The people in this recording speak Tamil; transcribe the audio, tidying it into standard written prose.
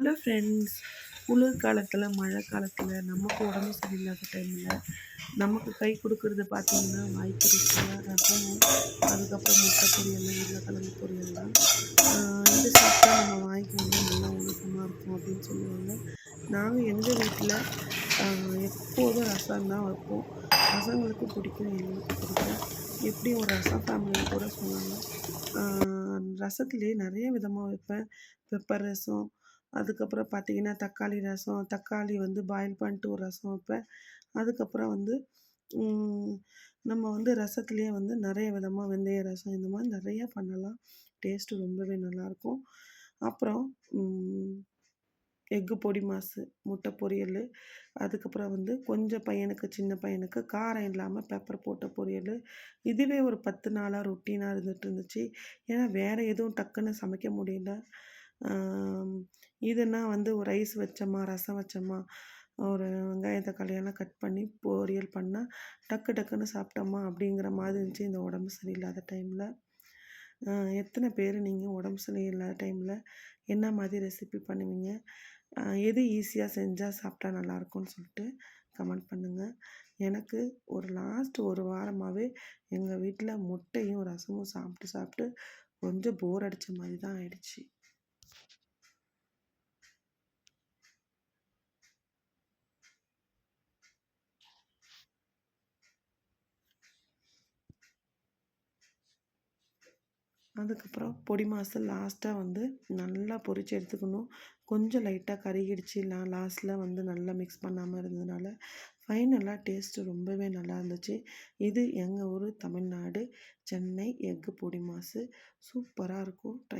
Hello friends. குளிர் காலத்தில் மழை காலத்தில் நமக்கு உடம்பு சரியில்லாத டைமில் நமக்கு கை கொடுக்குறது பார்த்தீங்கன்னா வாய்க்கு ருசியாக ரசமும் அதுக்கப்புறம் முட்டை பொரியல் உருளைக்கிழங்கு பொரியல் தான். இது சாப்பிட்டா நம்ம வாய்க்கு வந்து நல்லா உணக்கமாக இருக்கும் அப்படின்னு சொல்லுவாங்க. நாங்கள் எங்கள் வீட்டில் எப்போதும் ரசம் தான் வைப்போம். பசங்களுக்கு பிடிக்கும், எங்களுக்கு பிடிக்கும். எப்படி ஒரு ரசம் ஃபேமிலின்னு கூட சொல்லலாம். ரசத்துலேயே நிறைய விதமாக வைப்பேன். பெப்பர் ரசம், அதுக்கப்புறம் பார்த்தீங்கன்னா தக்காளி ரசம், தக்காளி வந்து பாயில் பண்ணிட்டு ஒரு ரசம் வைப்பேன். அதுக்கப்புறம் வந்து ம் நம்ம வந்து ரசத்துலேயே வந்து நிறைய விதமாக வெந்தய ரசம் இந்த மாதிரி நிறைய பண்ணலாம். டேஸ்ட்டு ரொம்பவே நல்லாயிருக்கும். அப்புறம் எக்கு பொடி மாஸு, முட்டை பொரியல், அதுக்கப்புறம் வந்து கொஞ்சம் பையனுக்கு சின்ன பையனுக்கு காரம் இல்லாமல் பெப்பர் போட்ட பொரியல். இதுவே ஒரு 10 நாளாக ரொட்டீனாக இருந்துகிட்ருந்துச்சு. ஏன்னா வேறு எதுவும் டக்குன்னு சமைக்க முடியல. இதுனா வந்து ஒரு ரைஸ் வச்சோமா, ரசம் வச்சோமா, ஒரு வெங்காயம் தக்காளி எல்லாம் கட் பண்ணி பொரியல் பண்ணால் டக்கு டக்குன்னு சாப்பிட்டோமா அப்படிங்கிற மாதிரி இருந்துச்சு இந்த உடம்பு சரியில்லாத டைமில். எத்தனை பேர் நீங்கள் உடம்பு சரியில்லாத டைமில் என்ன மாதிரி ரெசிபி பண்ணுவீங்க? எது ஈஸியாக செஞ்சால் சாப்பிட்டா நல்லாயிருக்கும்னு சொல்லிட்டு கமெண்ட் பண்ணுங்கள். எனக்கு ஒரு லாஸ்ட் ஒரு வாரமாகவே எங்கள் வீட்டில் முட்டையும் ரசமும் சாப்பிட்டு சாப்பிட்டு கொஞ்சம் போர் அடித்த மாதிரி தான் ஆயிடுச்சு. அதுக்கப்புறம் பொடி மாஸு லாஸ்ட்டாக வந்து நல்லா பொரிச்சு எடுத்துக்கணும். கொஞ்சம் லைட்டாக கருகிடுச்சு. லாஸ்ட்டில் வந்து நல்லா மிக்ஸ் பண்ணாமல் இருந்ததுனால ஃபைனலாக டேஸ்ட்டு ரொம்பவே நல்லா இருந்துச்சு. இது எங்கள் ஊர் தமிழ்நாடு, சென்னை எக்கு பொடி மாஸு. சூப்பராக இருக்கும். ட்ரை